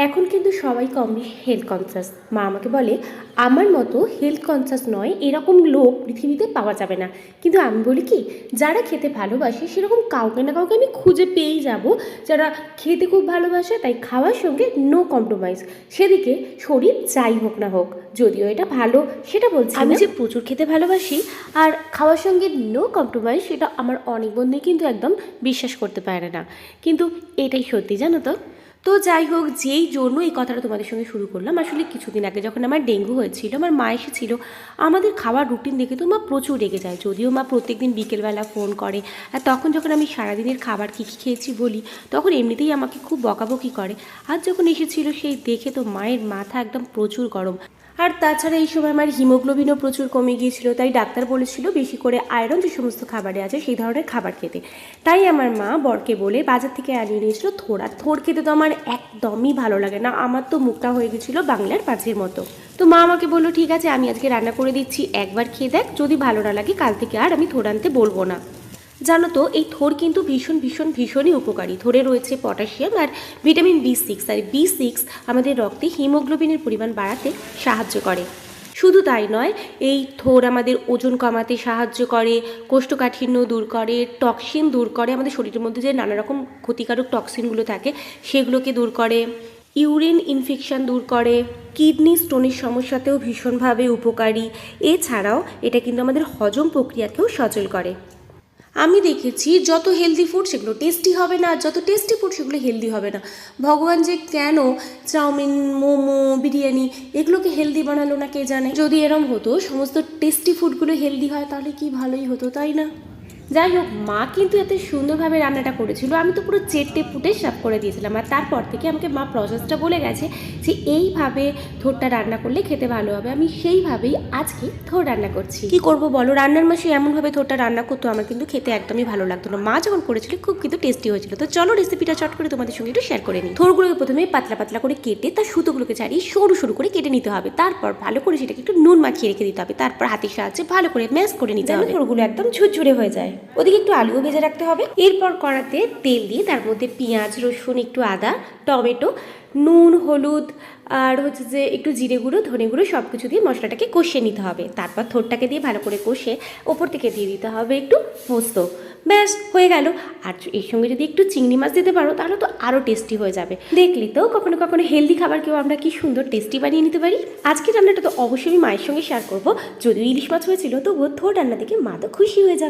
এখন কিন্তু সবাই কম বেশি হেলথ কনসাস। মা আমাকে বলে আমার মতো হেলথ কনসাস নয় এরকম লোক পৃথিবীতে পাওয়া যাবে না। কিন্তু আমি বলি কি, যারা খেতে ভালোবাসে সেরকম কাউকে না কাউকে আমি খুঁজে পেয়েই যাব, যারা খেতে খুব ভালোবাসে, তাই খাওয়ার সঙ্গে নো কম্প্রোমাইজ। সেদিকে শরীর যাই হোক না হোক, যদিও এটা ভালো সেটা বলছি আমি যে প্রচুর খেতে ভালোবাসি আর খাওয়ার সঙ্গে নো কম্প্রোমাইজ, সেটা আমার অনেক বন্ধুই কিন্তু একদম বিশ্বাস করতে পারে না, কিন্তু এটাই সত্যি, জানো তো। তো যাই হোক, যেই জন্য এই কথাটা তোমাদের সঙ্গে শুরু করলাম, আসলে কিছুদিন আগে যখন আমার ডেঙ্গু হয়েছিল, আমার মা এসেছিল। আমাদের খাওয়ার রুটিন দেখে তো মা প্রচুর রেগে যায়, যদিও মা প্রত্যেকদিন বিকেলবেলা ফোন করে। আর তখন যখন আমি সারাদিনের খাবার কী কী খেয়েছি বলি, তখন এমনিতেই আমাকে খুব বকাবকি করে। আর যখন এসেছিল সেই দেখে তো মায়ের মাথা একদম প্রচুর গরম। আর তাছাড়া এই সময় আমার হিমোগ্লোবিনও প্রচুর কমে গিয়েছিল, তাই ডাক্তার বলেছিল বেশি করে আয়রন যে সমস্ত খাবারে আছে সেই ধরনের খাবার খেতে। তাই আমার মা বরকে বলে বাজার থেকে আনিয়ে নিয়েছিল থোড়। আর থোড় খেতে তো আমার একদমই ভালো লাগে না, আমার তো মুখটা হয়ে গেছিলো বাংলার পাঁচের মতো। তো মা আমাকে বললো ঠিক আছে, আমি আজকে রান্না করে দিচ্ছি, একবার খেয়ে দেখ, যদি ভালো না লাগে কাল থেকে আর আমি থোড় আনতে বলবো না। জানো তো, এই থোড় কিন্তু ভীষণ ভীষণ ভীষণই উপকারী। থোড়ে রয়েছে পটাশিয়াম আর ভিটামিন B6, আর B6 আমাদের রক্তে হিমোগ্লোবিনের পরিমাণ বাড়াতে সাহায্য করে। শুধু তাই নয়, এই থোড় আমাদের ওজন কমাতে সাহায্য করে, কোষ্ঠকাঠিন্য দূর করে, টক্সিন দূর করে, আমাদের শরীরের মধ্যে যে নানা রকম ক্ষতিকারক টক্সিনগুলো থাকে সেগুলোকে দূর করে, ইউরিন ইনফেকশান দূর করে, কিডনি স্টোনের সমস্যাতেও ভীষণভাবে উপকারী। এছাড়াও এটা কিন্তু আমাদের হজম প্রক্রিয়াকেও সচল করে। আমি দেখেছি যত হেলদি ফুড সেগুলো টেস্টি হবে না, যত টেস্টি ফুড সেগুলো হেলদি হবে না। ভগবান যে কেন চাউমিন, মোমো, বিরিয়ানি এগুলোকে হেলদি বানালো না কে জানে। যদি এরম হতো সমস্ত টেস্টি ফুডগুলো হেলদি হয় তাহলে কি ভালোই হতো, তাই না? যাই হোক, মা কিন্তু এত সুন্দরভাবে রান্নাটা করেছিল, আমি তো পুরো চেটে পুটে সাফ করে দিয়েছিলাম। আর তারপর থেকে আমাকে মা প্রসেসটা বলে গেছে যে এইভাবে থোড়টা রান্না করলে খেতে ভালো হবে। আমি সেইভাবেই আজকে থোড় রান্না করছি। কি করব বলো, রান্নার মাসে এমনভাবে থোড়টা রান্না করতো আমার কিন্তু খেতে একদমই ভালো লাগতো না। মা যখন করেছিল খুব কিন্তু টেস্টি হয়েছিল। তো চলো রেসিপিটা চট করে তোমাদের সঙ্গে একটু শেয়ার করে নিই। থোড়গুলোকে প্রথমে পাতলা পাতলা করে কেটে তার সুতোগুলোকে ছাড়িয়ে সরু সরু করে কেটে নিতে হবে। তারপর ভালো করে সেটাকে একটু নুন মাখিয়ে রেখে দিতে হবে। তারপর হাতের সাহায্যে ভালো করে ম্যাশ করে নিতে হবে, থোড়গুলো একদম ঝুরঝুরে হয়ে যায়। ওদিকে একটু আলুও ভেজে রাখতে হবে। এরপর কড়াতে তেল দিয়ে তার মধ্যে পেঁয়াজ, রসুন, একটু আদা, টমেটো, নুন, হলুদ আর হচ্ছে যে একটু জিরে গুঁড়ো, ধনে গুঁড়ো সব কিছু দিয়ে মশলাটাকে কষিয়ে নিতে হবে। তারপর থোড়টাকে দিয়ে ভালো করে কষে ওপর থেকে দিয়ে দিতে হবে একটু পোস্ত। ব্যাস হয়ে গেল। আর এর সঙ্গে যদি একটু চিংড়ি মাছ দিতে পারো তাহলে তো আরও টেস্টি হয়ে যাবে। দেখলি তো, কখনো কখনো হেলদি খাবারকেও আমরা কি সুন্দর টেস্টি বানিয়ে নিতে পারি। আজকে রান্নাটা তো অবশ্যই আমি মায়ের সঙ্গে শেয়ার করবো। যদিও ইলিশ মাছ হয়েছিল তবুও থোড় রান্না দেখে মা তো খুশি হয়ে যাবে।